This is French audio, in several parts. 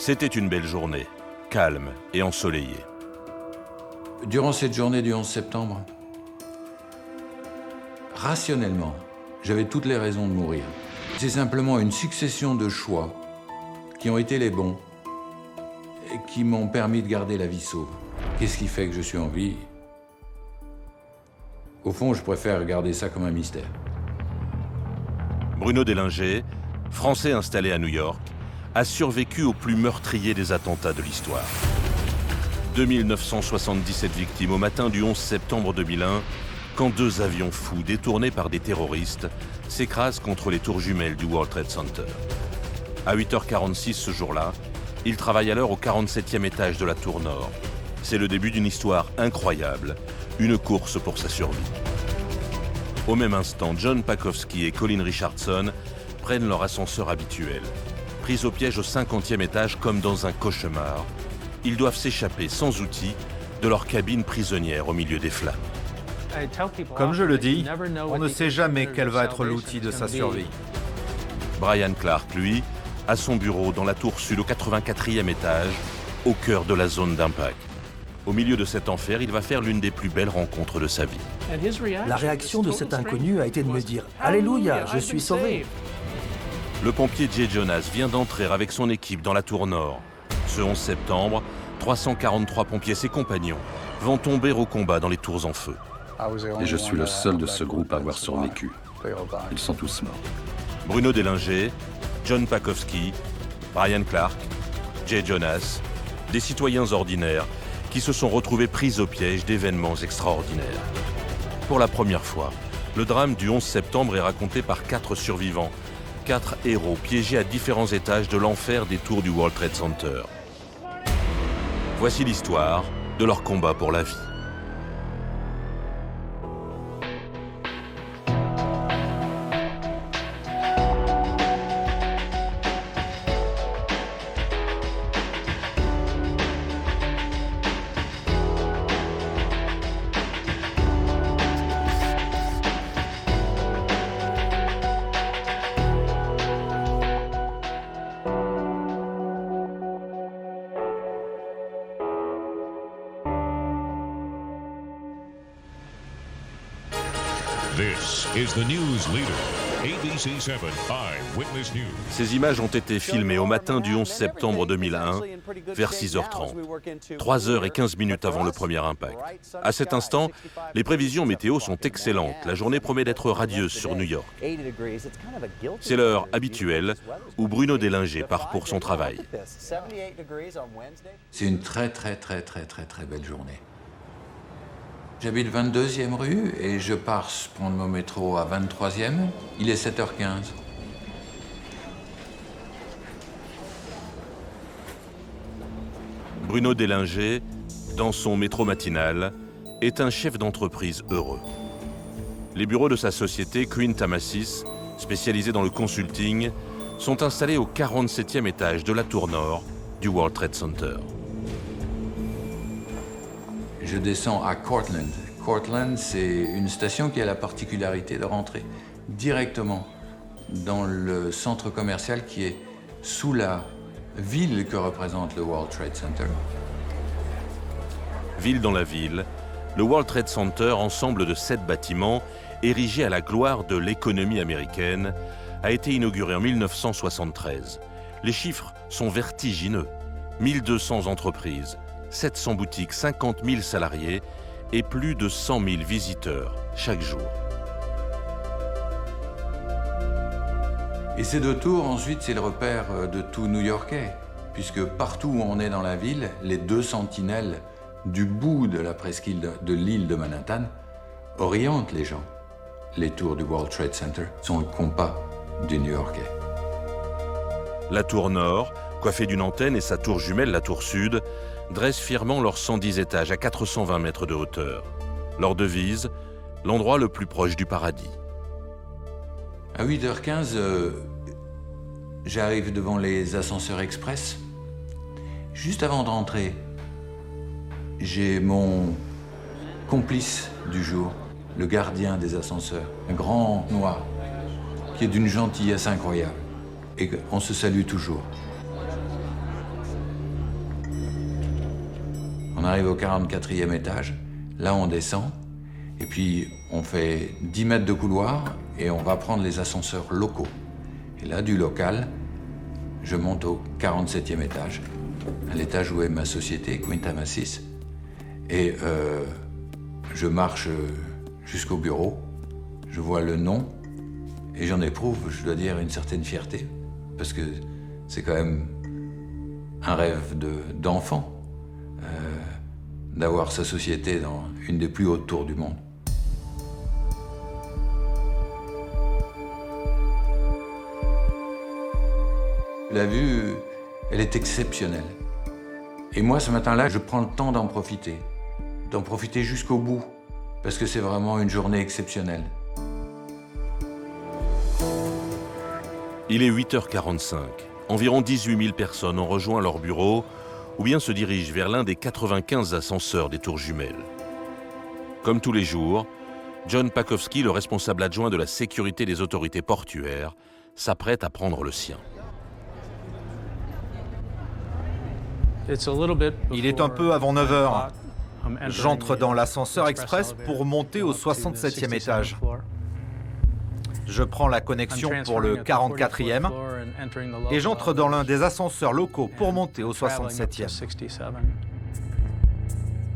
C'était une belle journée, calme et ensoleillée. Durant cette journée du 11 septembre, rationnellement, j'avais toutes les raisons de mourir. C'est simplement une succession de choix qui ont été les bons et qui m'ont permis de garder la vie sauve. Qu'est-ce qui fait que je suis en vie? Au fond, je préfère garder ça comme un mystère. Bruno Dellinger, Français installé à New York, a survécu au plus meurtrier des attentats de l'histoire. 2977 victimes au matin du 11 septembre 2001, quand deux avions fous détournés par des terroristes s'écrasent contre les tours jumelles du World Trade Center. À 8h46 ce jour-là, il travaille alors au 47e étage de la tour Nord. C'est le début d'une histoire incroyable, une course pour sa survie. Au même instant, John Pakowski et Colin Richardson prennent leur ascenseur habituel. Pris au piège au 50e étage comme dans un cauchemar, ils doivent s'échapper sans outils de leur cabine prisonnière au milieu des flammes. Comme je le dis, on ne sait jamais quel va être l'outil de sa survie. Brian Clark, lui, a son bureau dans la tour sud au 84e étage, au cœur de la zone d'impact. Au milieu de cet enfer, il va faire l'une des plus belles rencontres de sa vie. La réaction de cet inconnu a été de me dire « Alléluia, je suis sauvé !» Le pompier Jay Jonas vient d'entrer avec son équipe dans la tour Nord. Ce 11 septembre, 343 pompiers et ses compagnons vont tomber au combat dans les tours en feu. Et je suis le seul de ce groupe à avoir survécu. Ils sont tous morts. Bruno Dellinger, John Pakowski, Brian Clark, Jay Jonas, des citoyens ordinaires qui se sont retrouvés pris au piège d'événements extraordinaires. Pour la première fois, le drame du 11 septembre est raconté par 4 survivants, 4 héros piégés à différents étages de l'enfer des tours du World Trade Center. Voici l'histoire de leur combat pour la vie. This is the news leader, ABC 7 Eyewitness News. Ces images ont été filmées au matin du 11 septembre 2001, vers 6h30, 3h15 avant le premier impact. À cet instant, les prévisions météo sont excellentes. La journée promet d'être radieuse sur New York. C'est l'heure habituelle où Bruno Dellinger part pour son travail. C'est une très belle journée. J'habite 22e rue et je pars prendre mon métro à 23e. Il est 7h15. Bruno Dellinger, dans son métro matinal, est un chef d'entreprise heureux. Les bureaux de sa société, Quinn Tamasis, spécialisée dans le consulting, sont installés au 47e étage de la tour Nord du World Trade Center. Je descends à Cortlandt. Cortlandt, c'est une station qui a la particularité de rentrer directement dans le centre commercial qui est sous la ville que représente le World Trade Center. Ville dans la ville, le World Trade Center, ensemble de 7 bâtiments, érigés à la gloire de l'économie américaine, a été inauguré en 1973. Les chiffres sont vertigineux. 1200 entreprises, 700 boutiques, 50 000 salariés et plus de 100 000 visiteurs chaque jour. Et ces 2 tours, ensuite, c'est le repère de tout New-Yorkais, puisque partout où on est dans la ville, les 2 sentinelles du bout de la presqu'île de l'île de Manhattan orientent les gens. Les tours du World Trade Center sont le compas du New-Yorkais. La tour Nord, coiffée d'une antenne, et sa tour jumelle, la tour Sud, dressent fièrement leurs 110 étages à 420 mètres de hauteur. Leur devise, l'endroit le plus proche du paradis. À 8h15, j'arrive devant les ascenseurs express. Juste avant de rentrer, j'ai mon complice du jour, le gardien des ascenseurs, un grand noir, qui est d'une gentillesse incroyable. Et on se salue toujours. On arrive au 44e étage, là on descend, et puis on fait 10 mètres de couloir et on va prendre les ascenseurs locaux. Et là, du local, je monte au 47e étage, à l'étage où est ma société, Quinta Massis, et je marche jusqu'au bureau, je vois le nom, et j'en éprouve, je dois dire, une certaine fierté, parce que c'est quand même un rêve d'enfant, d'avoir sa société dans une des plus hautes tours du monde. La vue, elle est exceptionnelle. Et moi, ce matin-là, je prends le temps d'en profiter jusqu'au bout, parce que c'est vraiment une journée exceptionnelle. Il est 8h45. Environ 18 000 personnes ont rejoint leur bureau ou bien se dirigent vers l'un des 95 ascenseurs des tours jumelles. Comme tous les jours, John Pakowski, le responsable adjoint de la sécurité des autorités portuaires, s'apprête à prendre le sien. Il est un peu avant 9 heures. J'entre dans l'ascenseur express pour monter au 67e étage. Je prends la connexion pour le 44e et j'entre dans l'un des ascenseurs locaux pour monter au 67e.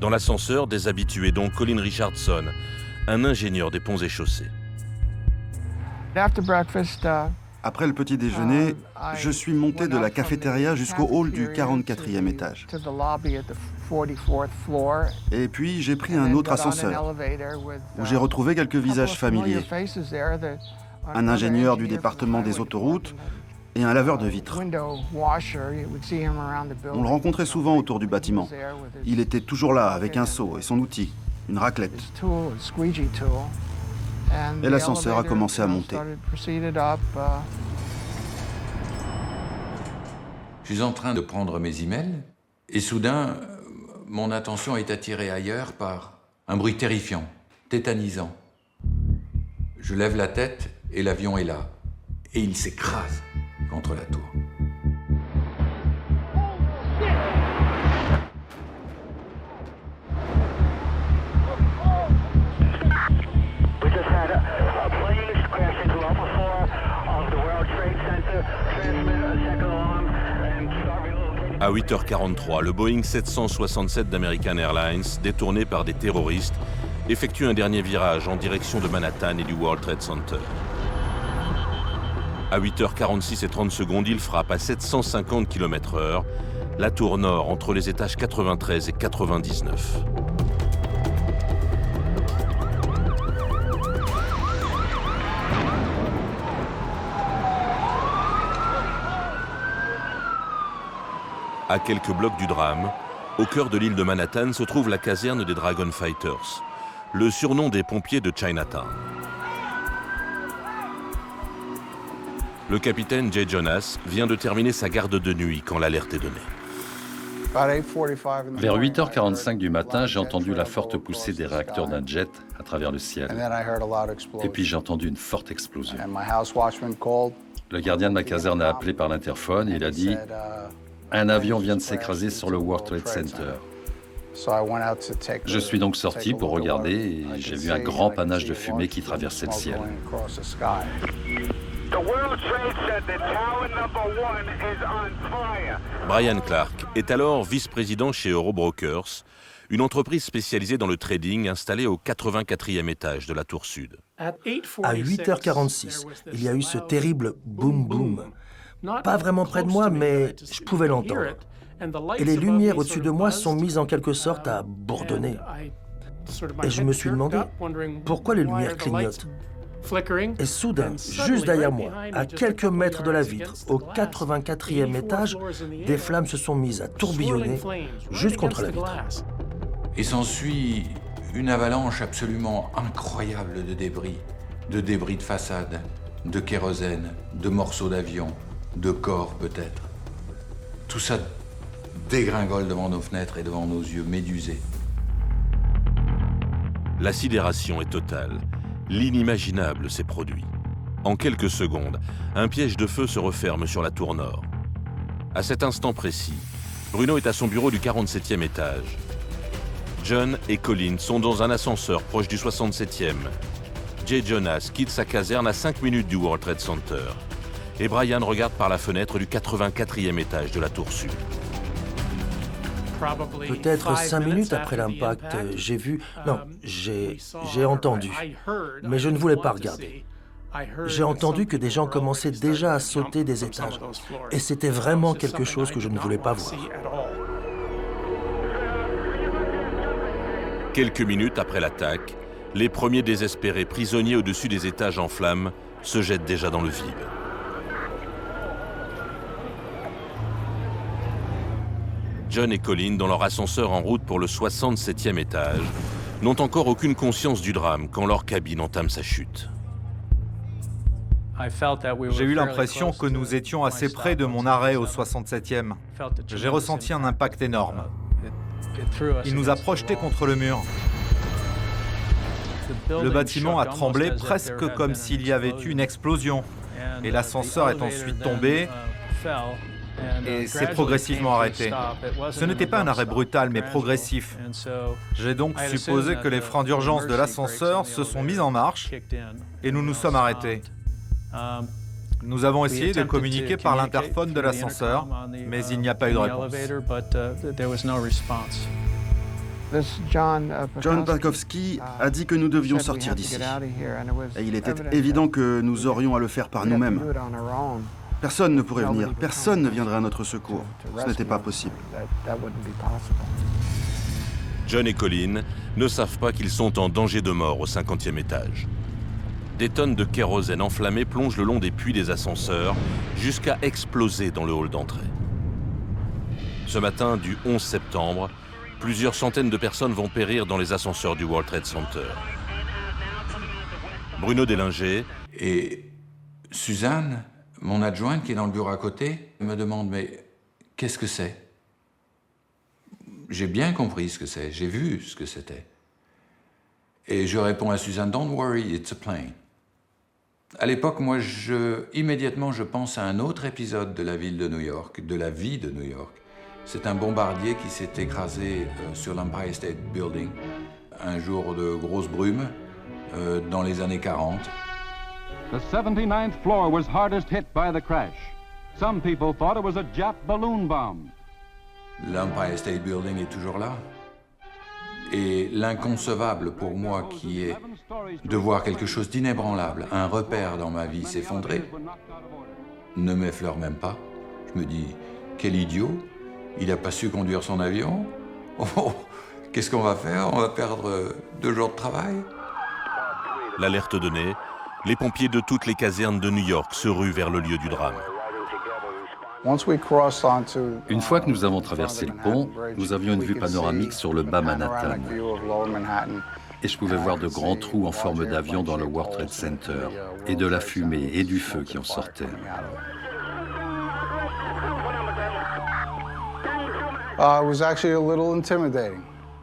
Dans l'ascenseur, des habitués dont Colin Richardson, un ingénieur des ponts et chaussées. Après le petit déjeuner, je suis monté de la cafétéria jusqu'au hall du 44e étage. Et puis j'ai pris un autre ascenseur, où j'ai retrouvé quelques visages familiers. Un ingénieur du département des autoroutes et un laveur de vitres. On le rencontrait souvent autour du bâtiment. Il était toujours là avec un seau et son outil, une raclette. Et l'ascenseur a commencé à monter. Je suis en train de prendre mes emails et soudain, mon attention est attirée ailleurs par un bruit terrifiant, tétanisant. Je lève la tête et l'avion est là. Et il s'écrase contre la tour. À 8h43, le Boeing 767 d'American Airlines, détourné par des terroristes, effectue un dernier virage en direction de Manhattan et du World Trade Center. À 8h46 et 30 secondes, il frappe à 750 km/h la tour nord entre les étages 93 et 99. À quelques blocs du drame, au cœur de l'île de Manhattan se trouve la caserne des Dragon Fighters, le surnom des pompiers de Chinatown. Le capitaine Jay Jonas vient de terminer sa garde de nuit quand l'alerte est donnée. Vers 8h45 du matin, j'ai entendu la forte poussée des réacteurs d'un jet à travers le ciel. Et puis j'ai entendu une forte explosion. Le gardien de ma caserne a appelé par l'interphone et il a dit « Un avion vient de s'écraser sur le World Trade Center ». Je suis donc sorti pour regarder et j'ai vu un grand panache de fumée qui traversait le ciel. Brian Clark est alors vice-président chez Eurobrokers, une entreprise spécialisée dans le trading installée au 84e étage de la tour sud. À 8h46, il y a eu ce terrible boum-boum. Pas vraiment près de moi, mais je pouvais l'entendre. Et les lumières au-dessus de moi sont mises en quelque sorte à bourdonner. Et je me suis demandé pourquoi les lumières clignotent. Et soudain, juste derrière moi, à quelques mètres de la vitre, au 84e étage, des flammes se sont mises à tourbillonner juste contre la vitre. Et s'ensuit une avalanche absolument incroyable de débris de façade, de kérosène, de morceaux d'avion, de corps peut-être. Tout ça dégringole devant nos fenêtres et devant nos yeux médusés. La sidération est totale. L'inimaginable s'est produit. En quelques secondes, un piège de feu se referme sur la tour nord. À cet instant précis, Bruno est à son bureau du 47e étage. John et Colin sont dans un ascenseur proche du 67e. Jay Jonas quitte sa caserne à 5 minutes du World Trade Center. Et Brian regarde par la fenêtre du 84e étage de la tour sud. Peut-être 5 minutes après l'impact, j'ai vu... Non, j'ai entendu. Mais je ne voulais pas regarder. J'ai entendu que des gens commençaient déjà à sauter des étages. Et c'était vraiment quelque chose que je ne voulais pas voir. Quelques minutes après l'attaque, les premiers désespérés prisonniers au-dessus des étages en flammes se jettent déjà dans le vide. John et Colin, dans leur ascenseur en route pour le 67e étage, n'ont encore aucune conscience du drame quand leur cabine entame sa chute. J'ai eu l'impression que nous étions assez près de mon arrêt au 67e. J'ai ressenti un impact énorme. Il nous a projetés contre le mur. Le bâtiment a tremblé presque comme s'il y avait eu une explosion. Et l'ascenseur est ensuite tombé et s'est progressivement arrêté. Ce n'était pas un arrêt brutal, mais progressif. J'ai donc supposé que les freins d'urgence de l'ascenseur se sont mis en marche et nous nous sommes arrêtés. Nous avons essayé de communiquer par l'interphone de l'ascenseur, mais il n'y a pas eu de réponse. John Pankowski a dit que nous devions sortir d'ici. Et il était évident que nous aurions à le faire par nous-mêmes. Personne ne pourrait venir, personne ne viendrait à notre secours. Ce n'était pas possible. John et Colin ne savent pas qu'ils sont en danger de mort au 50e étage. Des tonnes de kérosène enflammé plongent le long des puits des ascenseurs jusqu'à exploser dans le hall d'entrée. Ce matin du 11 septembre, plusieurs centaines de personnes vont périr dans les ascenseurs du World Trade Center. Bruno Dellinger et Suzanne, mon adjointe qui est dans le bureau à côté, me demande « Mais qu'est-ce que c'est ?» J'ai bien compris ce que c'est, j'ai vu ce que c'était. Et je réponds à Suzanne « Don't worry, it's a plane ». À l'époque, moi, immédiatement, je pense à un autre épisode de la ville de New York, de la vie de New York. C'est un bombardier qui s'est écrasé sur l'Empire State Building un jour de grosse brume dans les années 40. The 79th floor was hardest hit by the crash. Some people thought it was a Jap balloon bomb. L'Empire State Building est toujours là. Et l'inconcevable pour moi qui est de voir quelque chose d'inébranlable, un repère dans ma vie s'effondrer, ne m'effleure même pas. Je me dis, quel idiot, il n'a pas su conduire son avion. Oh, qu'est-ce qu'on va faire? On va perdre 2 jours de travail. L'alerte donnée, les pompiers de toutes les casernes de New York se ruent vers le lieu du drame. Une fois que nous avons traversé le pont, nous avions une vue panoramique sur le bas Manhattan. Et je pouvais voir de grands trous en forme d'avion dans le World Trade Center, et de la fumée et du feu qui en sortaient.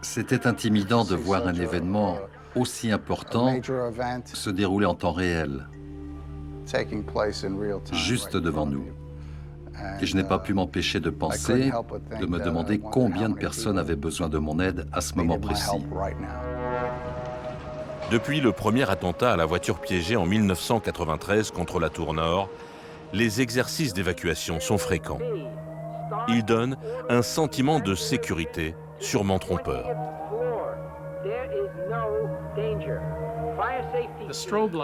C'était intimidant de voir un événement aussi important se dérouler en temps réel, juste devant nous. Et je n'ai pas pu m'empêcher de penser, de me demander combien de personnes avaient besoin de mon aide à ce moment précis. Depuis le premier attentat à la voiture piégée en 1993 contre la Tour Nord, les exercices d'évacuation sont fréquents. Ils donnent un sentiment de sécurité, sûrement trompeur.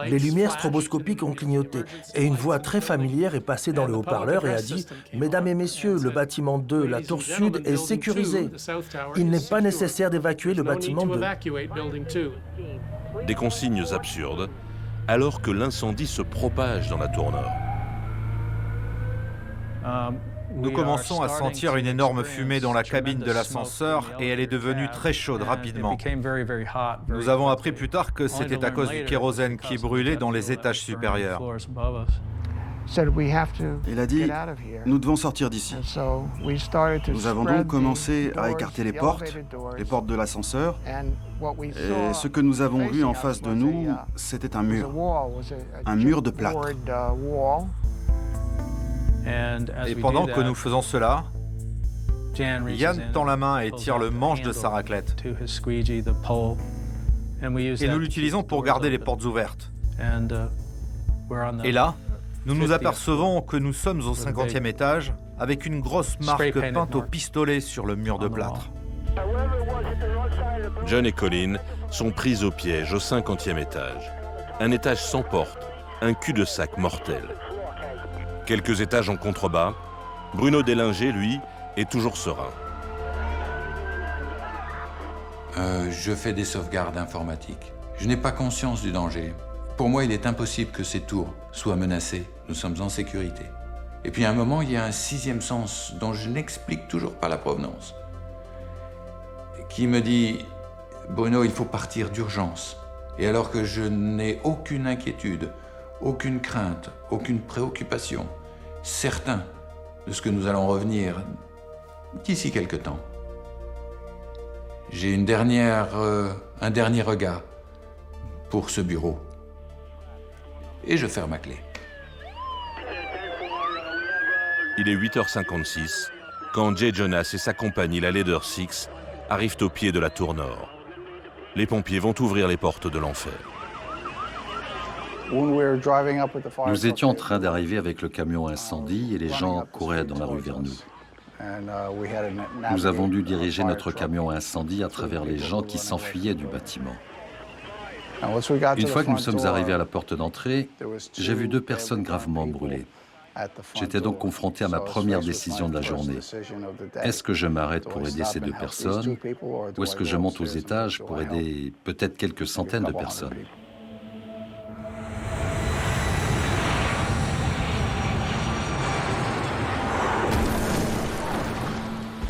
Les lumières stroboscopiques ont clignoté et une voix très familière est passée dans le haut-parleur et a dit « Mesdames et messieurs, le bâtiment 2, la tour sud, est sécurisé. Il n'est pas nécessaire d'évacuer le bâtiment 2. » Des consignes absurdes, alors que l'incendie se propage dans la tour Nord. Nous commençons à sentir une énorme fumée dans la cabine de l'ascenseur et elle est devenue très chaude rapidement. Nous avons appris plus tard que c'était à cause du kérosène qui brûlait dans les étages supérieurs. Il a dit, nous devons sortir d'ici. Nous avons donc commencé à écarter les portes de l'ascenseur. Et ce que nous avons vu en face de nous, c'était un mur de plâtre. Et pendant que nous faisons cela, Yann tend la main et tire le manche de sa raclette. Et nous l'utilisons pour garder les portes ouvertes. Et là, nous nous apercevons que nous sommes au 50e étage avec une grosse marque peinte au pistolet sur le mur de plâtre. John et Colin sont pris au piège au 50e étage. Un étage sans porte, un cul-de-sac mortel. Quelques étages en contrebas, Bruno Délinger, lui, est toujours serein. Je fais des sauvegardes informatiques. Je n'ai pas conscience du danger. Pour moi, il est impossible que ces tours soient menacées. Nous sommes en sécurité. Et puis à un moment, il y a un sixième sens dont je n'explique toujours pas la provenance, qui me dit « Bruno, il faut partir d'urgence ». Et alors que je n'ai aucune inquiétude, aucune crainte, aucune préoccupation, certain de ce que nous allons revenir d'ici quelque temps, j'ai un dernier regard pour ce bureau. Et je ferme ma clé. Il est 8h56 quand Jay Jonas et sa compagnie, la Leader Six, arrivent au pied de la tour nord. Les pompiers vont ouvrir les portes de l'enfer. Nous étions en train d'arriver avec le camion incendie et les gens couraient dans la rue vers nous. Nous avons dû diriger notre camion incendie à travers les gens qui s'enfuyaient du bâtiment. Une fois que nous sommes arrivés à la porte d'entrée, j'ai vu 2 personnes gravement brûlées. J'étais donc confronté à ma première décision de la journée. Est-ce que je m'arrête pour aider ces 2 personnes ou est-ce que je monte aux étages pour aider peut-être quelques centaines de personnes?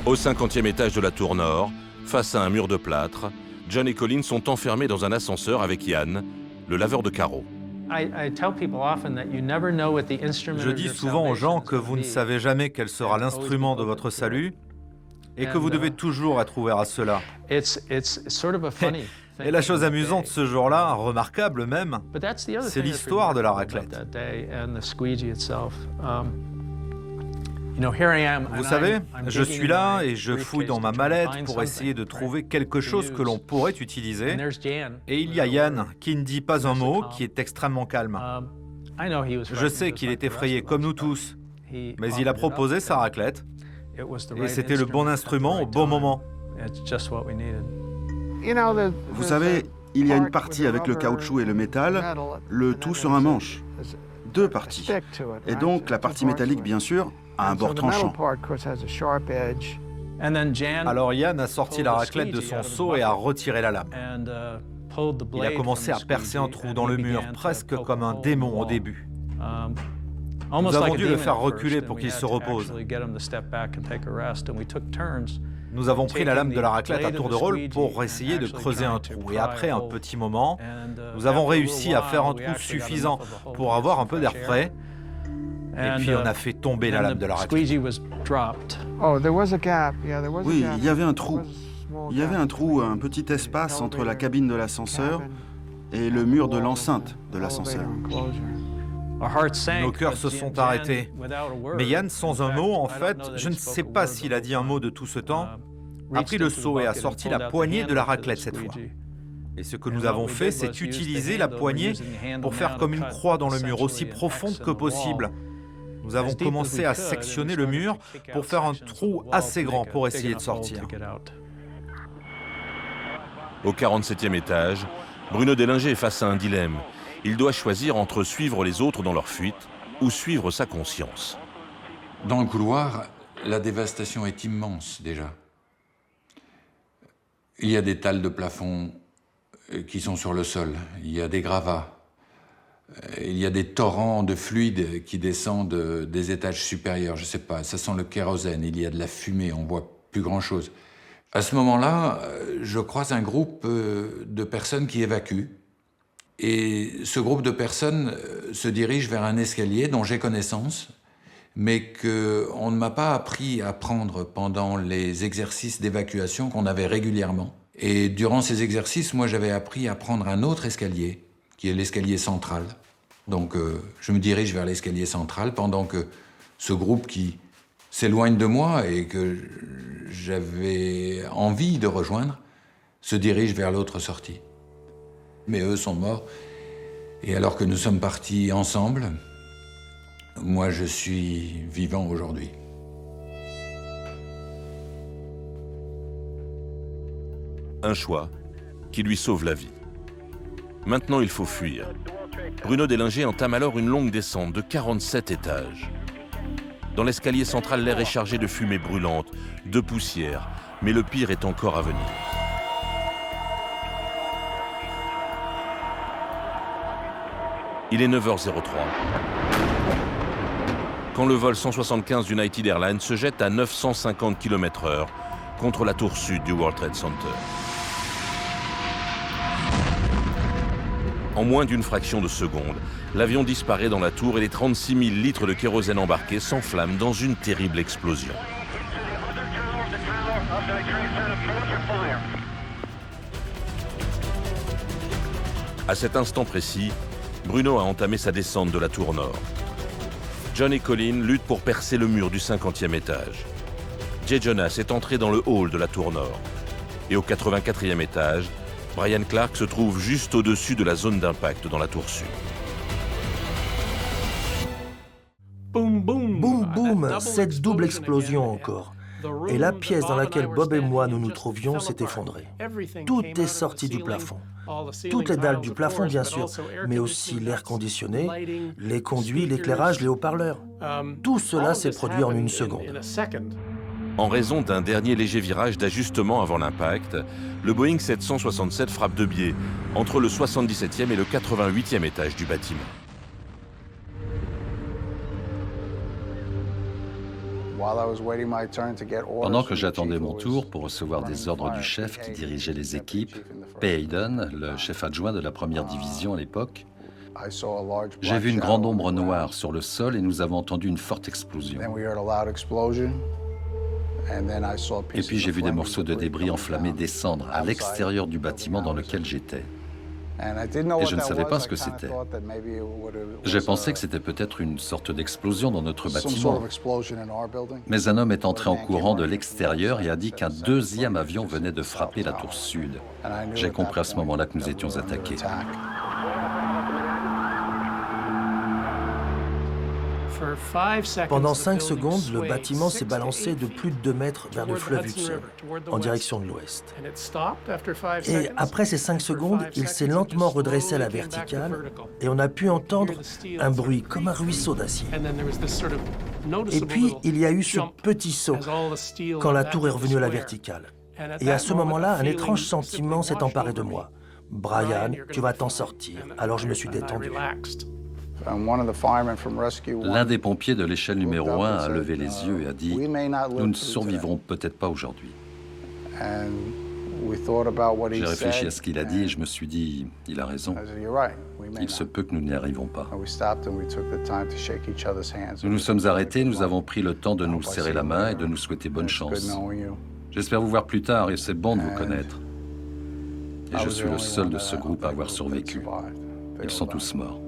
Au 50e étage de la tour nord, face à un mur de plâtre, John et Colin sont enfermés dans un ascenseur avec Yann, le laveur de carreaux. Je dis souvent aux gens que vous ne savez jamais quel sera l'instrument de votre salut et que vous devez toujours être ouvert à cela. Et la chose amusante ce jour-là, remarquable même, c'est l'histoire de la raclette. Vous savez, je suis là et je fouille dans ma mallette pour essayer de trouver quelque chose que l'on pourrait utiliser. Et il y a Yann, qui ne dit pas un mot, qui est extrêmement calme. Je sais qu'il est effrayé comme nous tous, mais il a proposé sa raclette. Et c'était le bon instrument au bon moment. Vous savez, il y a une partie avec le caoutchouc et le métal, le tout sur un manche. 2 parties. Et donc la partie métallique, bien sûr, a un bord tranchant. Alors Yann a sorti la raclette de son seau et a retiré la lame. Il a commencé à percer un trou dans le mur, presque comme un démon au début. Nous avons dû le faire reculer pour qu'il se repose. Nous avons pris la lame de la raclette à tour de rôle pour essayer de creuser un trou. Et après un petit moment, nous avons réussi à faire un trou suffisant pour avoir un peu d'air frais. Et puis on a fait tomber la lame de la raclette. Oui, il y avait un trou. Il y avait un trou, un petit espace entre la cabine de l'ascenseur et le mur de l'enceinte de l'ascenseur. Nos cœurs se sont arrêtés. Mais Yann, sans un mot, en fait, je ne sais pas s'il a dit un mot de tout ce temps, a pris le seau et a sorti la poignée de la raclette cette fois. Et ce que nous avons fait, c'est utiliser la poignée pour faire comme une croix dans le mur, aussi profonde que possible. Nous avons commencé à sectionner le mur pour faire un trou assez grand pour essayer de sortir. Au 47e étage, Bruno Délinger est face à un dilemme. Il doit choisir entre suivre les autres dans leur fuite ou suivre sa conscience. Dans le couloir, la dévastation est immense déjà. Il y a des dalles de plafond qui sont sur le sol, il y a des gravats, il y a des torrents de fluide qui descendent des étages supérieurs, je sais pas, ça sent le kérosène, il y a de la fumée, on voit plus grand-chose. À ce moment-là, je croise un groupe de personnes qui évacuent. Et ce groupe de personnes se dirige vers un escalier dont j'ai connaissance, mais qu'on ne m'a pas appris à prendre pendant les exercices d'évacuation qu'on avait régulièrement. Et durant ces exercices, moi, j'avais appris à prendre un autre escalier, qui est l'escalier central. Donc, je me dirige vers l'escalier central pendant que ce groupe qui s'éloigne de moi et que j'avais envie de rejoindre se dirigent vers l'autre sortie. Mais eux sont morts. Et alors que nous sommes partis ensemble, moi je suis vivant aujourd'hui. Un choix qui lui sauve la vie. Maintenant, il faut fuir. Bruno Deilinger entame alors une longue descente de 47 étages. Dans l'escalier central, l'air est chargé de fumée brûlante, de poussière, mais le pire est encore à venir. Il est 9h03. Quand le vol 175 d'United Airlines se jette à 950 km/h contre la tour sud du World Trade Center. En moins d'une fraction de seconde, l'avion disparaît dans la tour et les 36 000 litres de kérosène embarqués s'enflamment dans une terrible explosion. À cet instant précis, Bruno a entamé sa descente de la tour nord. John et Colin luttent pour percer le mur du 50e étage. Jay Jonas est entré dans le hall de la tour nord. Et au 84e étage, Brian Clark se trouve juste au-dessus de la zone d'impact dans la tour sud. Boum, boum, cette double explosion encore. Et la pièce dans laquelle Bob et moi nous nous trouvions s'est effondrée. Tout est sorti du plafond. Toutes les dalles du plafond, bien sûr, mais aussi l'air conditionné, les conduits, l'éclairage, les haut-parleurs. Tout cela s'est produit en une seconde. En raison d'un dernier léger virage d'ajustement avant l'impact, le Boeing 767 frappe de biais entre le 77e et le 88e étage du bâtiment. Pendant que j'attendais mon tour pour recevoir des ordres du chef qui dirigeait les équipes, Pay Hayden, le chef adjoint de la première division à l'époque, j'ai vu une grande ombre noire sur le sol et nous avons entendu une forte explosion. Et puis j'ai vu des morceaux de débris enflammés descendre à l'extérieur du bâtiment dans lequel j'étais. Et je ne savais pas ce que c'était. J'ai pensé que c'était peut-être une sorte d'explosion dans notre bâtiment. Mais un homme est entré en courant de l'extérieur et a dit qu'un deuxième avion venait de frapper la tour sud. J'ai compris à ce moment-là que nous étions attaqués. Pendant 5 secondes, le bâtiment s'est balancé de plus de 2 mètres vers le fleuve Hudson, en direction de l'ouest. Et après ces 5 secondes, il s'est lentement redressé à la verticale et on a pu entendre un bruit comme un ruisseau d'acier. Et puis, il y a eu ce petit saut quand la tour est revenue à la verticale. Et à ce moment-là, un étrange sentiment s'est emparé de moi. « Brian, tu vas t'en sortir. » Alors je me suis détendu. L'un des pompiers de l'échelle numéro 1 a levé les yeux et a dit « Nous ne survivrons peut-être pas aujourd'hui. » J'ai réfléchi à ce qu'il a dit et je me suis dit « Il a raison. Il se peut que nous n'y arrivons pas. » Nous nous sommes arrêtés, nous avons pris le temps de nous serrer la main et de nous souhaiter bonne chance. J'espère vous voir plus tard et c'est bon de vous connaître. Et je suis le seul de ce groupe à avoir survécu. Ils sont tous morts.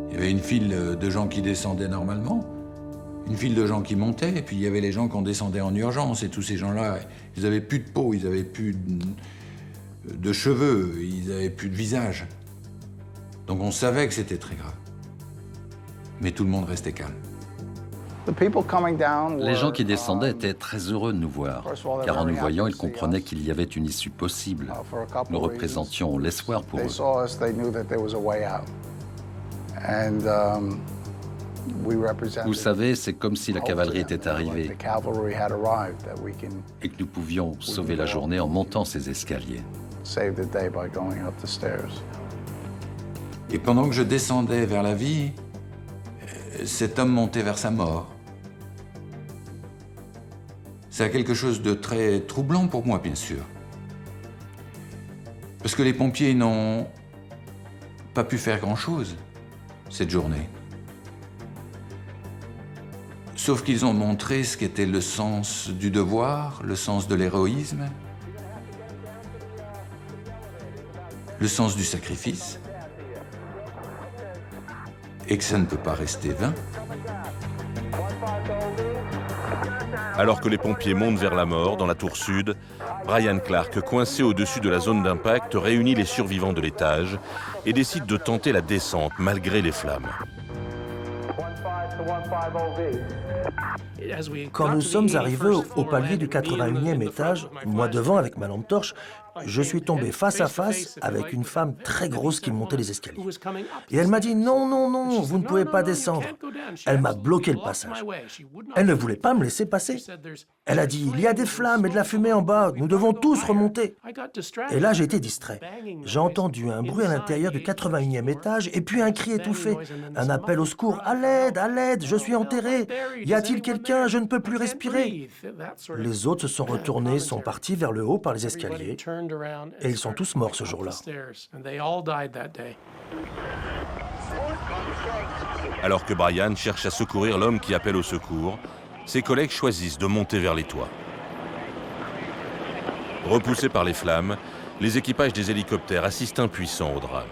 Il y avait une file de gens qui descendaient normalement, une file de gens qui montaient, et puis il y avait les gens qui descendaient en urgence, et tous ces gens-là, ils n'avaient plus de peau, ils n'avaient plus de cheveux, ils n'avaient plus de visage. Donc on savait que c'était très grave. Mais tout le monde restait calme. Les gens qui descendaient étaient très heureux de nous voir, car en nous voyant, ils comprenaient qu'il y avait une issue possible. Nous représentions l'espoir pour eux. Vous savez, c'est comme si la cavalerie était arrivée et que nous pouvions sauver la journée en montant ces escaliers. Et pendant que je descendais vers la vie, cet homme montait vers sa mort. C'est quelque chose de très troublant pour moi, bien sûr. Parce que les pompiers n'ont pas pu faire grand-chose cette journée. Sauf qu'ils ont montré ce qu'était le sens du devoir, le sens de l'héroïsme, le sens du sacrifice, et que ça ne peut pas rester vain. Alors que les pompiers montent vers la mort, dans la tour sud, Brian Clark, coincé au-dessus de la zone d'impact, réunit les survivants de l'étage et décide de tenter la descente malgré les flammes. Quand nous sommes arrivés au palier du 81e étage, moi devant avec ma lampe torche, je suis tombé face à face avec une femme très grosse qui montait les escaliers. Et elle m'a dit « Non, non, non, vous ne pouvez pas descendre ». Elle m'a bloqué le passage. Elle ne voulait pas me laisser passer. Elle a dit « Il y a des flammes et de la fumée en bas, nous devons tous remonter ». Et là, j'ai été distrait. J'ai entendu un bruit à l'intérieur du 81e étage et puis un cri étouffé, un appel au secours « À l'aide, je suis enterré, y a-t-il quelqu'un, je ne peux plus respirer ». Les autres se sont retournés, sont partis vers le haut par les escaliers. Et ils sont tous morts ce jour-là. Alors que Brian cherche à secourir l'homme qui appelle au secours, ses collègues choisissent de monter vers les toits. Repoussés par les flammes, les équipages des hélicoptères assistent impuissants au drame.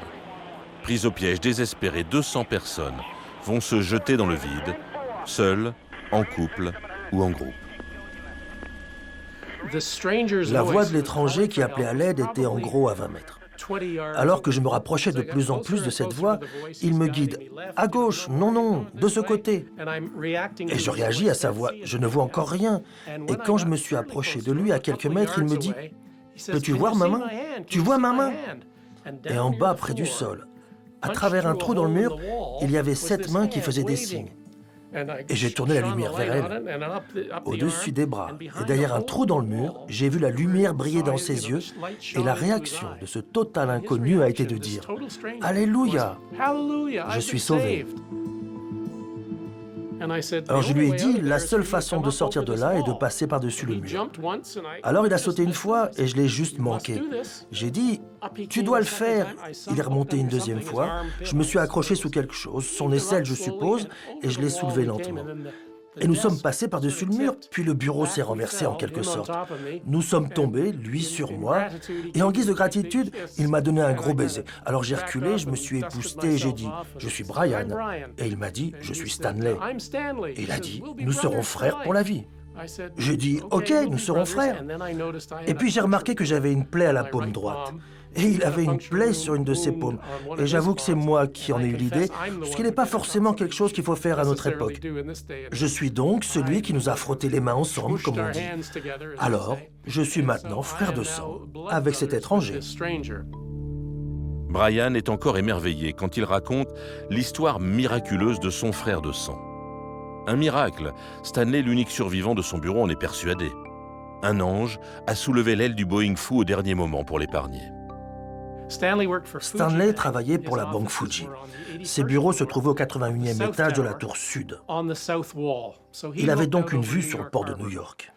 Pris au piège, désespérés, 200 personnes vont se jeter dans le vide, seuls, en couple ou en groupe. La voix de l'étranger qui appelait à l'aide était en gros à 20 mètres. Alors que je me rapprochais de plus en plus de cette voix, il me guide « À gauche, non, non, de ce côté ». Et je réagis à sa voix, je ne vois encore rien. Et quand je me suis approché de lui à quelques mètres, il me dit « Peux-tu voir ma main? Tu vois ma main ?» Et en bas, près du sol, à travers un trou dans le mur, il y avait 7 mains qui faisaient des signes. Et j'ai tourné la lumière vers elle, au-dessus des bras. Et derrière un trou dans le mur, j'ai vu la lumière briller dans ses yeux. Et la réaction de ce total inconnu a été de dire « Alléluia, je suis sauvé ». Alors je lui ai dit, la seule façon de sortir de là est de passer par-dessus le mur. Alors il a sauté une fois et je l'ai juste manqué. J'ai dit, tu dois le faire. Il est remonté une deuxième fois. Je me suis accroché sous quelque chose, son aisselle je suppose, et je l'ai soulevé lentement. Et nous sommes passés par-dessus le mur, puis le bureau s'est renversé en quelque sorte. Nous sommes tombés, lui sur moi, et en guise de gratitude, il m'a donné un gros baiser. Alors j'ai reculé, je me suis épousseté et j'ai dit « Je suis Brian ». Et il m'a dit « Je suis Stanley ». Et il a dit « Nous serons frères pour la vie ». J'ai dit « Ok, nous serons frères ». Et puis j'ai remarqué que j'avais une plaie à la paume droite. Et il avait une plaie sur une de ses paumes. Et j'avoue que c'est moi qui en ai eu l'idée, ce qui n'est pas forcément quelque chose qu'il faut faire à notre époque. Je suis donc celui qui nous a frotté les mains ensemble, comme on dit. Alors, je suis maintenant frère de sang avec cet étranger. Brian est encore émerveillé quand il raconte l'histoire miraculeuse de son frère de sang. Un miracle, Stanley, l'unique survivant de son bureau, en est persuadé. Un ange a soulevé l'aile du Boeing fou au dernier moment pour l'épargner. Stanley travaillait pour la banque Fuji. Ses bureaux se trouvaient au 81e étage de la tour sud. Il avait donc une vue sur le port de New York.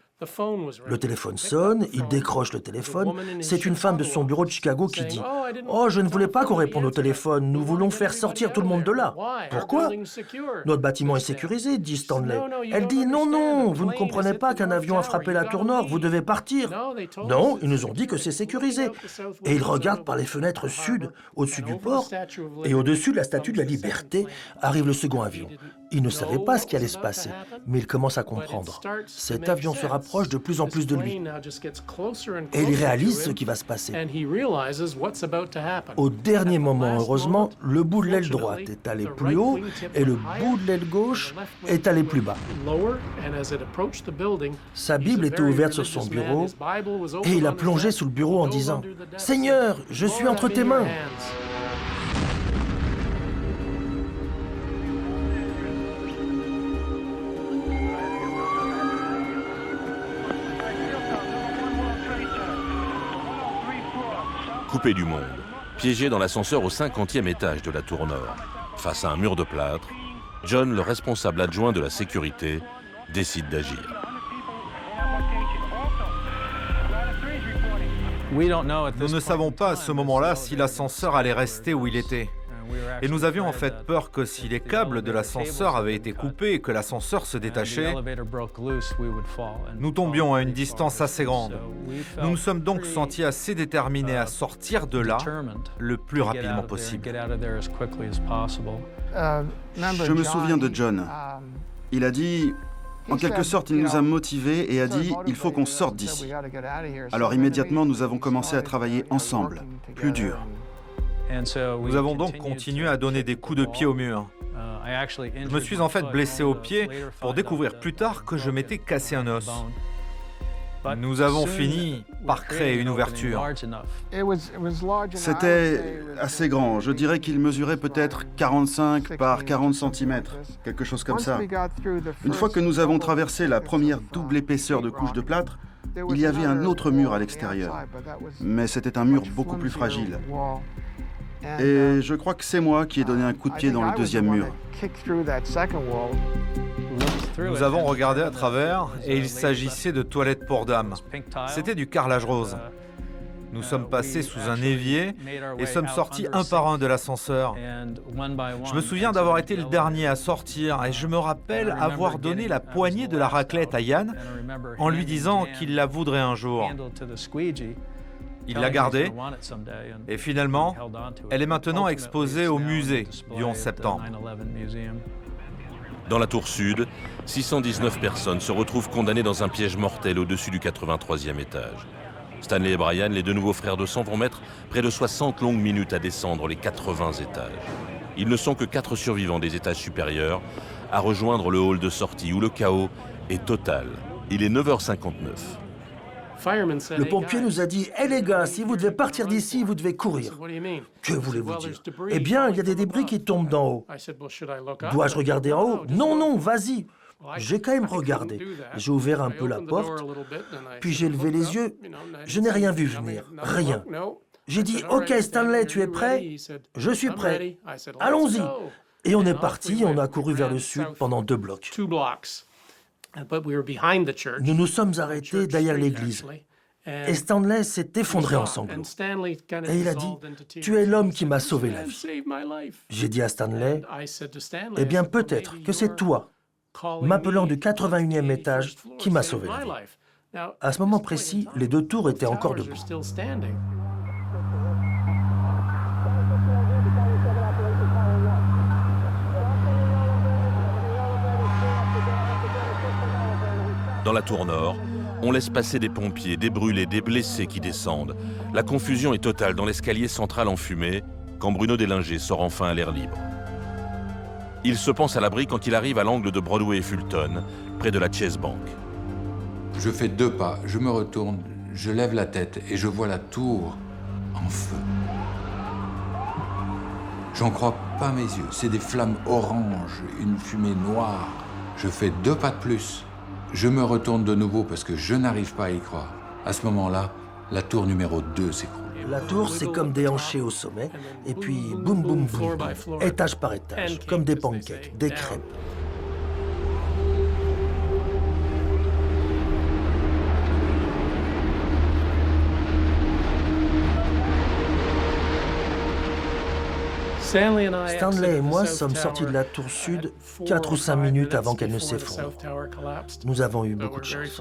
Le téléphone sonne, il décroche le téléphone. C'est une femme de son bureau de Chicago qui dit « Oh, je ne voulais pas qu'on réponde au téléphone, nous voulons faire sortir tout le monde de là. » « Pourquoi ? » « Notre bâtiment est sécurisé, dit Stanley. » Elle dit « Non, non, vous ne comprenez pas qu'un avion a frappé la tour nord, vous devez partir. » « Non, ils nous ont dit que c'est sécurisé. » Et ils regardent par les fenêtres sud, au-dessus du port, et au-dessus de la statue de la Liberté arrive le second avion. Il ne savait pas ce qui allait se passer, mais il commence à comprendre. Cet avion se rapproche de plus en plus de lui. Et il réalise ce qui va se passer. Au dernier moment, heureusement, le bout de l'aile droite est allé plus haut et le bout de l'aile gauche est allé plus bas. Sa Bible était ouverte sur son bureau et il a plongé sous le bureau en disant « Seigneur, je suis entre tes mains !» Coupé du monde, piégé dans l'ascenseur au 50e étage de la tour nord, face à un mur de plâtre, John, le responsable adjoint de la sécurité, décide d'agir. Nous ne savons pas à ce moment-là si l'ascenseur allait rester où il était. Et nous avions en fait peur que si les câbles de l'ascenseur avaient été coupés et que l'ascenseur se détachait, nous tombions à une distance assez grande. Nous nous sommes donc sentis assez déterminés à sortir de là le plus rapidement possible. Je me souviens de John. Il a dit En quelque sorte, il nous a motivés et a dit « il faut qu'on sorte d'ici ». Alors immédiatement, nous avons commencé à travailler ensemble, plus dur. Nous avons donc continué à donner des coups de pied au mur. Je me suis en fait blessé au pied pour découvrir plus tard que je m'étais cassé un os. Nous avons fini par créer une ouverture. C'était assez grand. Je dirais qu'il mesurait peut-être 45 par 40 cm, quelque chose comme ça. Une fois que nous avons traversé la première double épaisseur de couche de plâtre, il y avait un autre mur à l'extérieur. Mais c'était un mur beaucoup plus fragile. Et je crois que c'est moi qui ai donné un coup de pied dans le deuxième mur. Nous avons regardé à travers et il s'agissait de toilettes pour dames. C'était du carrelage rose. Nous sommes passés sous un évier et sommes sortis un par un de l'ascenseur. Je me souviens d'avoir été le dernier à sortir et je me rappelle avoir donné la poignée de la raclette à Yann en lui disant qu'il la voudrait un jour. Il l'a gardée et finalement, elle est maintenant exposée au musée du 11 septembre. Dans la tour sud, 619 personnes se retrouvent condamnées dans un piège mortel au-dessus du 83e étage. Stanley et Brian, les deux nouveaux frères de sang, vont mettre près de 60 longues minutes à descendre les 80 étages. Ils ne sont que 4 survivants des étages supérieurs à rejoindre le hall de sortie où le chaos est total. Il est 9h59. Le pompier nous a dit « Hé les gars, si vous devez partir d'ici, vous devez courir. » Que voulez-vous dire? Eh bien, il y a des débris qui tombent d'en haut. Dois-je regarder en haut? Non, non, vas-y. J'ai quand même regardé. J'ai ouvert un peu la porte, puis j'ai levé les yeux. Je n'ai rien vu venir, rien. J'ai dit « Ok, Stanley, tu es prêt? » « Je suis prêt. Allons-y. » Et on est parti, on a couru vers le sud pendant 2 blocs. Nous nous sommes arrêtés derrière l'église. Et Stanley s'est effondré en sanglots. Et il a dit « Tu es l'homme qui m'a sauvé la vie. » J'ai dit à Stanley « Eh bien, peut-être que c'est toi, m'appelant du 81e étage, qui m'a sauvé la vie. » À ce moment précis, les 2 tours étaient encore debout. Dans la tour nord, on laisse passer des pompiers, des brûlés, des blessés qui descendent. La confusion est totale dans l'escalier central en fumée, quand Bruno Deslinger sort enfin à l'air libre. Il se pense à l'abri quand il arrive à l'angle de Broadway et Fulton, près de la Chase Bank. Je fais 2 pas, je me retourne, je lève la tête et je vois la tour en feu. J'en crois pas mes yeux, c'est des flammes oranges, une fumée noire. Je fais 2 pas de plus. Je me retourne de nouveau parce que je n'arrive pas à y croire. À ce moment-là, la tour numéro 2 s'écroule. La tour, c'est comme des hanchers au sommet, et puis boum, boum, boum, boum, étage par étage, comme des pancakes, des crêpes. Stanley et moi sommes sortis de la tour sud 4 ou 5 minutes avant qu'elle ne s'effondre. Nous avons eu beaucoup de chance.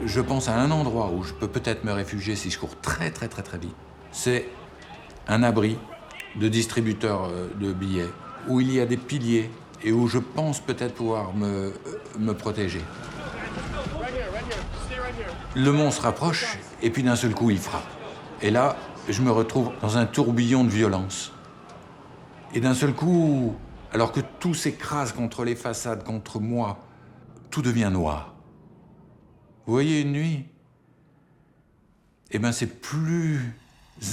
Je pense à un endroit où je peux peut-être me réfugier si je cours très vite. C'est un abri de distributeurs de billets, où il y a des piliers et où je pense peut-être pouvoir me protéger. Le monstre approche, et puis d'un seul coup, il frappe. Et là, je me retrouve dans un tourbillon de violence. Et d'un seul coup, alors que tout s'écrase contre les façades, contre moi, tout devient noir. Vous voyez une nuit? Eh bien, c'est plus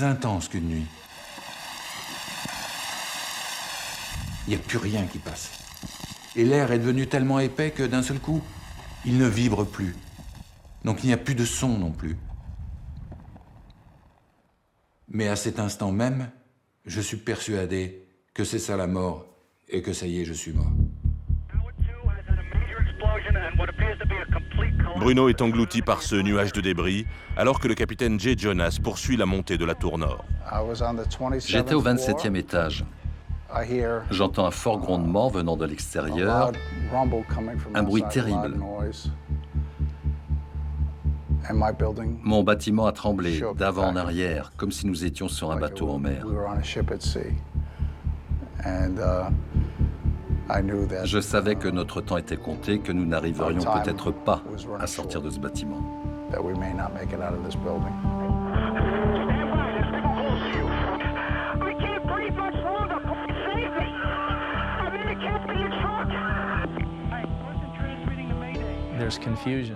intense qu'une nuit. Il n'y a plus rien qui passe. Et l'air est devenu tellement épais que d'un seul coup, il ne vibre plus. Donc il n'y a plus de son non plus. Mais à cet instant même, je suis persuadé que c'est ça la mort et que ça y est, je suis mort. Bruno est englouti par ce nuage de débris, alors que le capitaine Jay Jonas poursuit la montée de la tour nord. J'étais au 27e étage. J'entends un fort grondement venant de l'extérieur, un bruit terrible. Mon bâtiment a tremblé d'avant en arrière, comme si nous étions sur un bateau en mer. Je savais que notre temps était compté, que nous n'arriverions peut-être pas à sortir de ce bâtiment.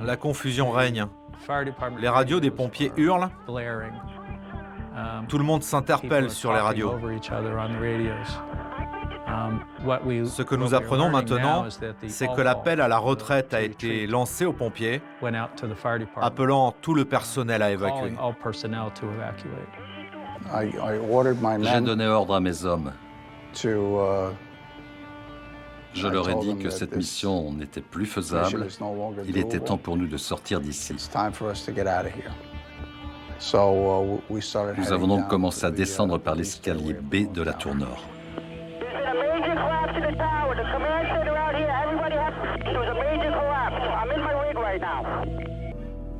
La confusion règne. Les radios des pompiers hurlent. Tout le monde s'interpelle sur les radios. Ce que nous apprenons maintenant, c'est que l'appel à la retraite a été lancé aux pompiers, appelant tout le personnel à évacuer. J'ai donné ordre à mes hommes. Je leur ai dit que cette mission n'était plus faisable. Il était temps pour nous de sortir d'ici. Nous avons donc commencé à descendre par l'escalier B de la tour nord.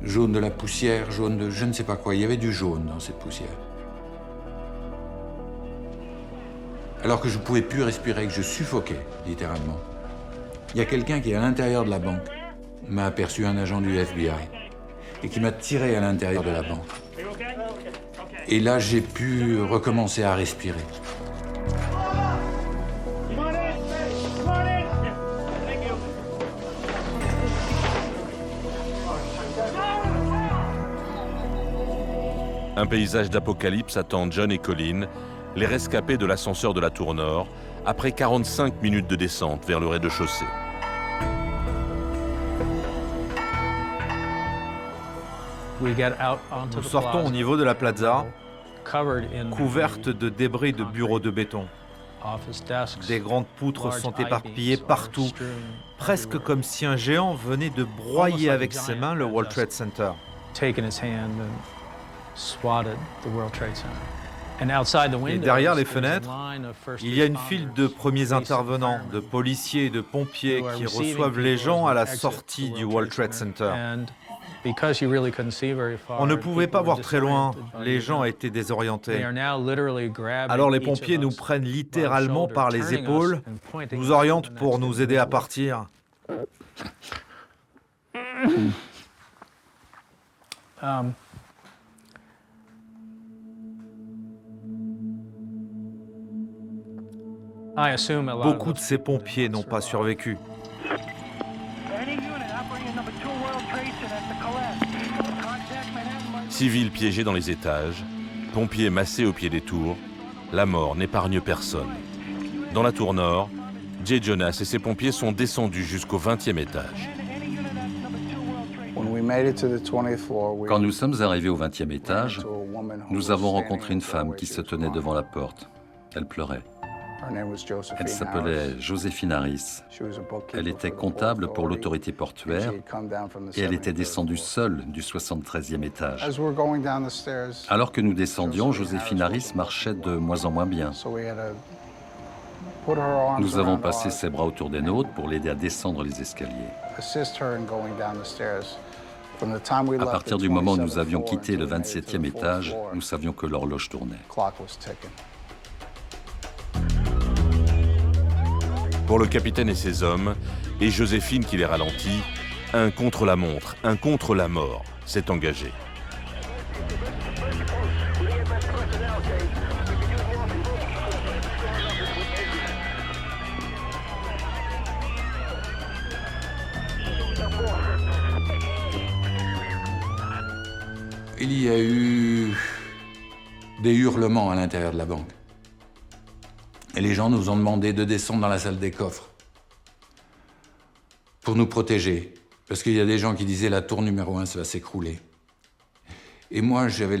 Jaune de la poussière, jaune de je ne sais pas quoi. Il y avait du jaune dans cette poussière. Alors que je ne pouvais plus respirer, que je suffoquais, littéralement. Il y a quelqu'un qui, à l'intérieur de la banque, m'a aperçu un agent du FBI et qui m'a tiré à l'intérieur de la banque. Et là, j'ai pu recommencer à respirer. Un paysage d'apocalypse attend John et Colin, les rescapés de l'ascenseur de la tour nord, après 45 minutes de descente vers le rez-de-chaussée. Nous sortons au niveau de la plaza, couverte de débris de bureaux de béton. Des grandes poutres sont éparpillées partout, presque comme si un géant venait de broyer avec ses mains le World Trade Center. Et derrière les fenêtres, il y a une file de premiers intervenants, de policiers et de pompiers qui reçoivent les gens à la sortie du World Trade Center. On ne pouvait pas voir très loin, les gens étaient désorientés. Alors les pompiers nous prennent littéralement par les épaules, nous orientent pour nous aider à partir. Beaucoup de ces pompiers n'ont pas survécu. Civils piégés dans les étages, pompiers massés au pied des tours, la mort n'épargne personne. Dans la tour nord, Jay Jonas et ses pompiers sont descendus jusqu'au 20e étage. Quand nous sommes arrivés au 20e étage, nous avons rencontré une femme qui se tenait devant la porte. Elle pleurait. Elle s'appelait Joséphine Harris. Elle était comptable pour l'autorité portuaire et elle était descendue seule du 73e étage. Alors que nous descendions, Joséphine Harris marchait de moins en moins bien. Nous avons passé ses bras autour des nôtres pour l'aider à descendre les escaliers. À partir du moment où nous avions quitté le 27e étage, nous savions que l'horloge tournait. Pour le capitaine et ses hommes, et Joséphine qui les ralentit, un contre la montre, un contre la mort s'est engagé. Il y a eu des hurlements à l'intérieur de la banque. Et les gens nous ont demandé de descendre dans la salle des coffres pour nous protéger. Parce qu'il y a des gens qui disaient la tour numéro 1, ça va s'écrouler. Et moi, j'avais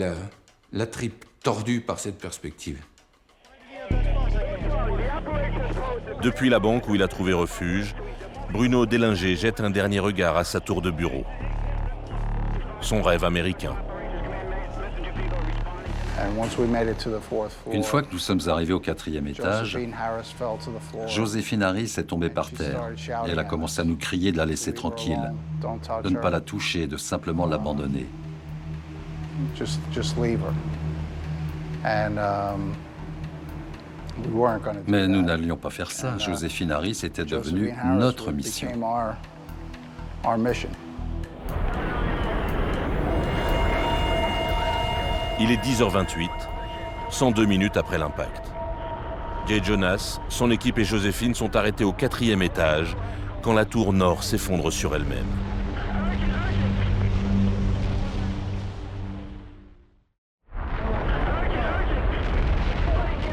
la tripe tordue par cette perspective. Depuis la banque où il a trouvé refuge, Bruno Délinger jette un dernier regard à sa tour de bureau. Son rêve américain. Une fois que nous sommes arrivés au 4e étage, Joséphine Harris est tombée par terre et elle a commencé à nous crier de la laisser tranquille, de ne pas la toucher, de simplement l'abandonner. Mais nous n'allions pas faire ça. Joséphine Harris était devenue notre mission. Il est 10h28, 102 minutes après l'impact. Jay Jonas, son équipe et Joséphine sont arrêtés au 4e étage quand la tour nord s'effondre sur elle-même.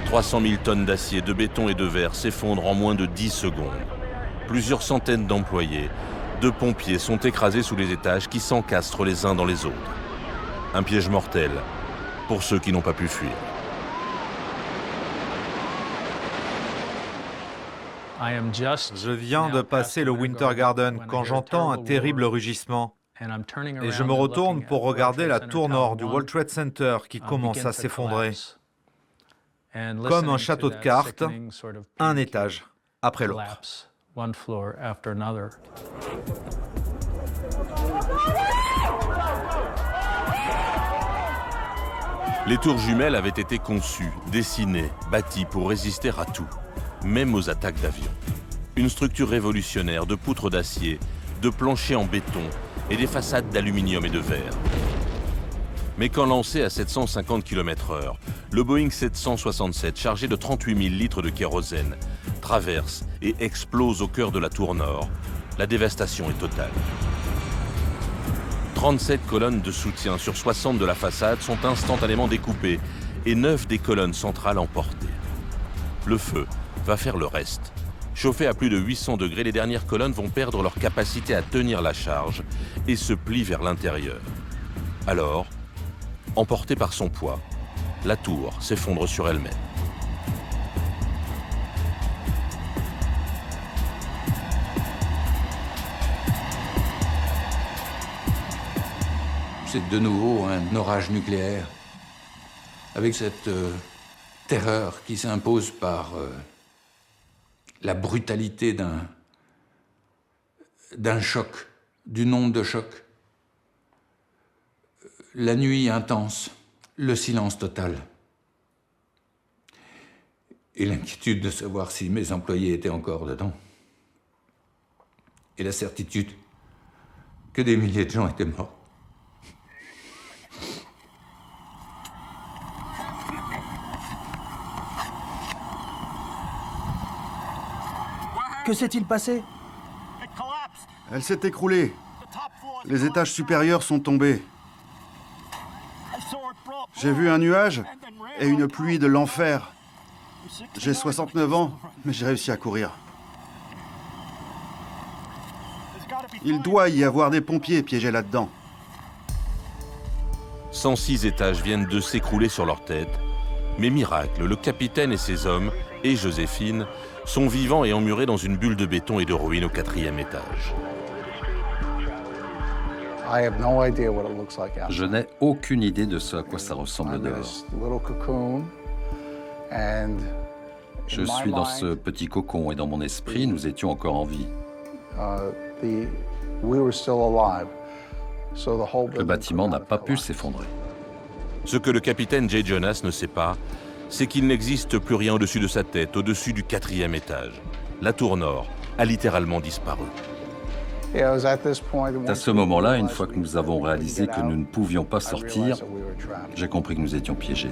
« 300 000 tonnes d'acier, de béton et de verre s'effondrent en moins de 10 secondes. Plusieurs centaines d'employés, de pompiers sont écrasés sous les étages qui s'encastrent les uns dans les autres. Un piège mortel pour ceux qui n'ont pas pu fuir. Je viens de passer le Winter Garden quand j'entends un terrible rugissement. Et je me retourne pour regarder la tour nord du World Trade Center qui commence à s'effondrer. Comme un château de cartes, un étage après l'autre. Les tours jumelles avaient été conçues, dessinées, bâties pour résister à tout, même aux attaques d'avions. Une structure révolutionnaire de poutres d'acier, de planchers en béton et des façades d'aluminium et de verre. Mais quand lancé à 750 km/h, le Boeing 767, chargé de 38 000 litres de kérosène, traverse et explose au cœur de la tour nord. La dévastation est totale. 37 colonnes de soutien sur 60 de la façade sont instantanément découpées et 9 des colonnes centrales emportées. Le feu va faire le reste. Chauffées à plus de 800 degrés, les dernières colonnes vont perdre leur capacité à tenir la charge et se plient vers l'intérieur. Alors, emportée par son poids, la tour s'effondre sur elle-même. C'est de nouveau un orage nucléaire, avec cette terreur qui s'impose par la brutalité d'un choc, du nombre de chocs. La nuit intense, le silence total. Et l'inquiétude de savoir si mes employés étaient encore dedans. Et la certitude que des milliers de gens étaient morts. Que s'est-il passé? Elle s'est écroulée. Les étages supérieurs sont tombés. J'ai vu un nuage et une pluie de l'enfer. J'ai 69 ans, mais j'ai réussi à courir. Il doit y avoir des pompiers piégés là-dedans. 106 étages viennent de s'écrouler sur leur tête. Mais miracle, le capitaine et ses hommes, et Joséphine, sont vivants et emmurés dans une bulle de béton et de ruines au 4e étage. Je n'ai aucune idée de ce à quoi ça ressemble dehors. Je suis dans ce petit cocon et dans mon esprit, nous étions encore en vie. Le bâtiment n'a pas pu s'effondrer. Ce que le capitaine Jay Jonas ne sait pas, c'est qu'il n'existe plus rien au-dessus de sa tête, au-dessus du 4e étage. La tour nord a littéralement disparu. À ce moment-là, une fois que nous avons réalisé que nous ne pouvions pas sortir, j'ai compris que nous étions piégés.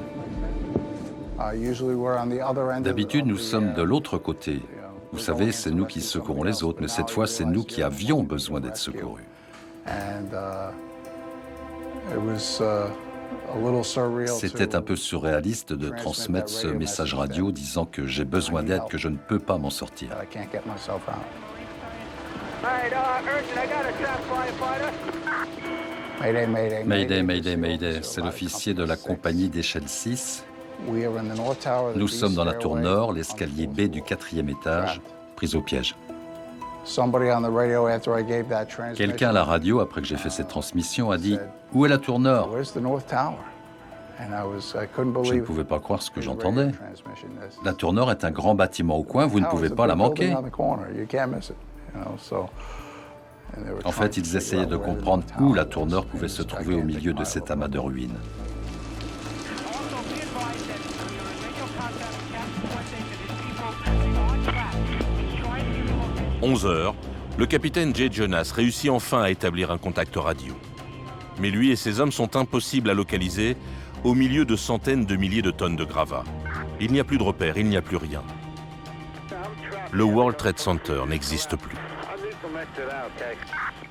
D'habitude, nous sommes de l'autre côté. Vous savez, c'est nous qui secourons les autres, mais cette fois, c'est nous qui avions besoin d'être secourus. C'était un peu surréaliste de transmettre ce message radio disant que j'ai besoin d'aide, que je ne peux pas m'en sortir. Mayday, Mayday, Mayday, c'est l'officier de la compagnie d'échelle 6. Nous sommes dans la tour nord, l'escalier B du 4e étage, pris au piège. Quelqu'un à la radio, après que j'ai fait cette transmission, a dit « Où est la tour nord ?» Je ne pouvais pas croire ce que j'entendais. La tour nord est un grand bâtiment au coin, vous ne pouvez pas la manquer. En fait, ils essayaient de comprendre où la tour nord pouvait se trouver au milieu de cet amas de ruines. 11h, le capitaine Jay Jonas réussit enfin à établir un contact radio. Mais lui et ses hommes sont impossibles à localiser au milieu de centaines de milliers de tonnes de gravats. Il n'y a plus de repères, il n'y a plus rien. Le World Trade Center n'existe plus.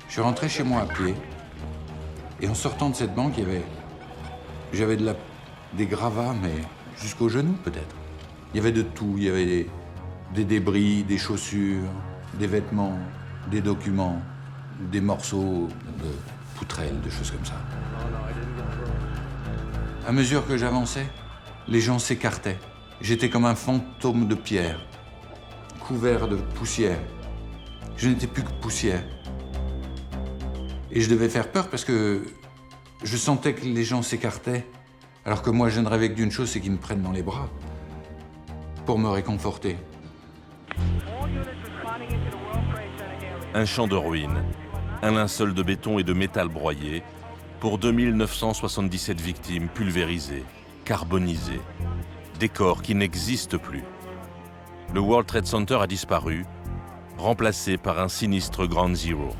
Je suis rentré chez moi à pied. Et en sortant de cette banque, j'avais des gravats, mais jusqu'aux genoux peut-être. Il y avait de tout. Il y avait des débris, des chaussures, des vêtements, des documents, des morceaux de poutrelles, des choses comme ça. À mesure que j'avançais, les gens s'écartaient. J'étais comme un fantôme de pierre, couvert de poussière. Je n'étais plus que poussière. Et je devais faire peur parce que je sentais que les gens s'écartaient, alors que moi je ne rêvais que d'une chose, c'est qu'ils me prennent dans les bras pour me réconforter. Un champ de ruines, un linceul de béton et de métal broyé pour 2977 victimes pulvérisées, carbonisées, des corps qui n'existent plus. Le World Trade Center a disparu, remplacé par un sinistre Ground Zero.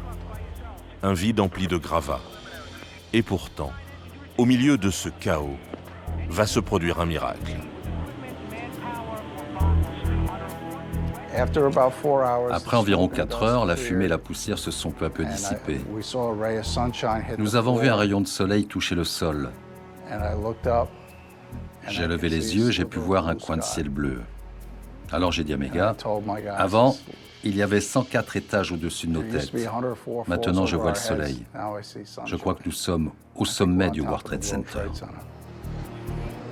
Un vide empli de gravats. Et pourtant, au milieu de ce chaos, va se produire un miracle. Après environ 4 heures, la fumée et la poussière se sont peu à peu dissipées. Nous avons vu un rayon de soleil toucher le sol. J'ai levé les yeux, j'ai pu voir un coin de ciel bleu. Alors j'ai dit à mes gars, avant, il y avait 104 étages au-dessus de nos têtes. Maintenant, je vois le soleil. Je crois que nous sommes au sommet du World Trade Center.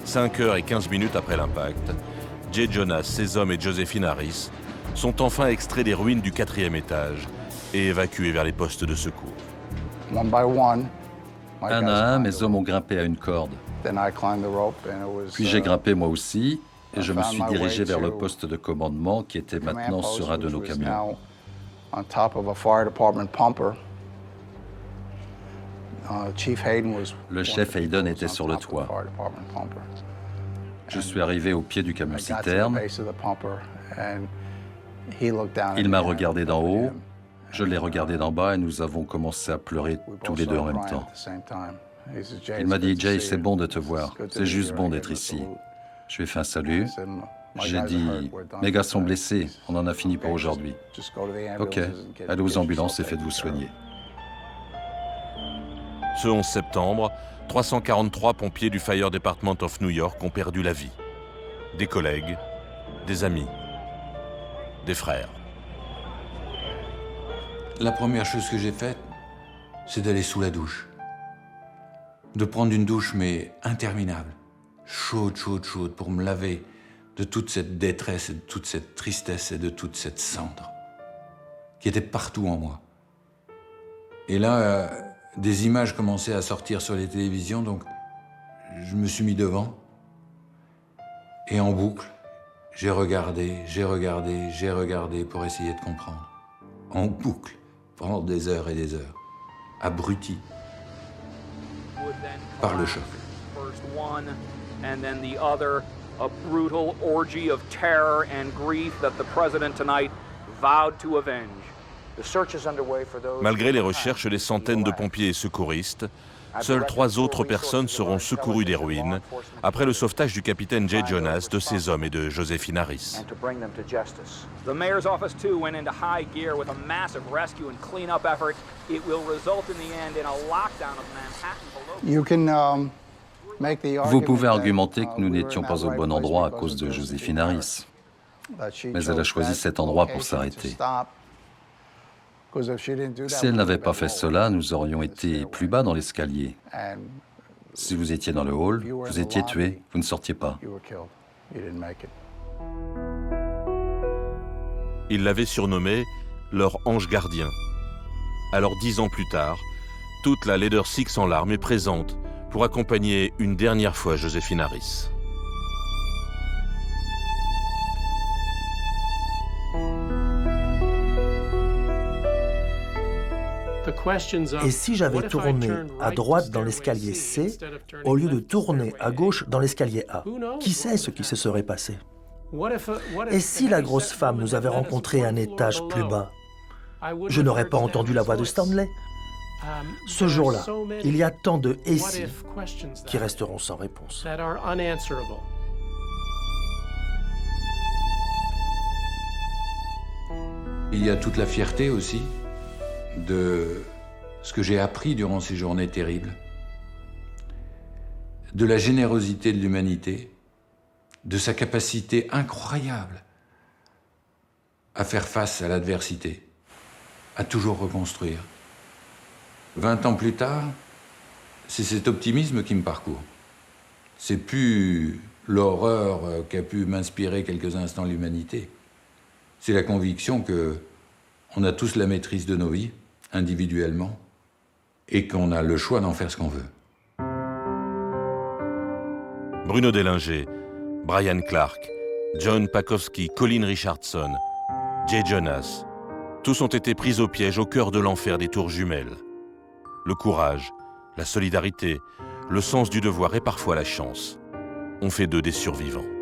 5h15 après l'impact, Jay Jonas, ses hommes et Josephine Harris sont enfin extraits des ruines du 4e étage et évacués vers les postes de secours. Un à un, mes hommes ont grimpé à une corde. Puis j'ai grimpé moi aussi et je me suis dirigé vers le poste de commandement qui était maintenant sur un de nos camions. Le chef Hayden était sur le toit. Je suis arrivé au pied du camion citerne. Il m'a regardé d'en haut, je l'ai regardé d'en bas et nous avons commencé à pleurer tous les deux en même temps. Il m'a dit « Jay, c'est bon de te voir, c'est juste bon d'être ici. » Je lui ai fait un salut. J'ai dit « Mes gars sont blessés, on en a fini pour aujourd'hui. » « Ok, allez aux ambulances et faites-vous soigner. » Ce 11 septembre, 343 pompiers du Fire Department of New York ont perdu la vie. Des collègues, des amis, des frères. La première chose que j'ai faite, c'est d'aller sous la douche. De prendre une douche, mais interminable. Chaude, chaude, chaude, pour me laver de toute cette détresse, et de toute cette tristesse et de toute cette cendre qui était partout en moi. Et là, des images commençaient à sortir sur les télévisions, donc je me suis mis devant. Et en boucle, j'ai regardé pour essayer de comprendre. En boucle, pendant des heures et des heures. Abruti par le choc. And then the other, a brutal orgy of terror and grief that the president tonight vowed to avenge. The search is underway for those. Malgré les recherches des centaines de pompiers et secouristes, seules 3 autres personnes seront secourues des ruines après le sauvetage du capitaine Jay Jonas, de ses hommes et de Josephine Harris. The mayor's office too went into high gear with a massive rescue and cleanup effort. It will result in the end in a lockdown of Manhattan below. Vous pouvez argumenter que nous n'étions pas au bon endroit à cause de Josephine Harris. Mais elle a choisi cet endroit pour s'arrêter. Si elle n'avait pas fait cela, nous aurions été plus bas dans l'escalier. Si vous étiez dans le hall, vous étiez tué, vous ne sortiez pas. Ils l'avaient surnommé leur ange gardien. Alors 10 ans plus tard, toute la Leader Six en larmes est présente pour accompagner une dernière fois Josephine Harris. Et si j'avais tourné à droite dans l'escalier C, au lieu de tourner à gauche dans l'escalier A? Qui sait ce qui se serait passé? Et si la grosse femme nous avait rencontrés à un étage plus bas? je n'aurais pas entendu la voix de Stanley. Ce jour-là, il y a tant de « et si » qui resteront sans réponse. Il y a toute la fierté aussi de ce que j'ai appris durant ces journées terribles, de la générosité de l'humanité, de sa capacité incroyable à faire face à l'adversité, à toujours reconstruire. 20 ans plus tard, c'est cet optimisme qui me parcourt. C'est plus l'horreur qu'a pu m'inspirer quelques instants l'humanité. C'est la conviction que on a tous la maîtrise de nos vies, individuellement, et qu'on a le choix d'en faire ce qu'on veut. Bruno Dellinger, Brian Clark, John Pakowski, Colin Richardson, Jay Jonas, tous ont été pris au piège au cœur de l'enfer des tours jumelles. Le courage, la solidarité, le sens du devoir et parfois la chance ont fait d'eux des survivants.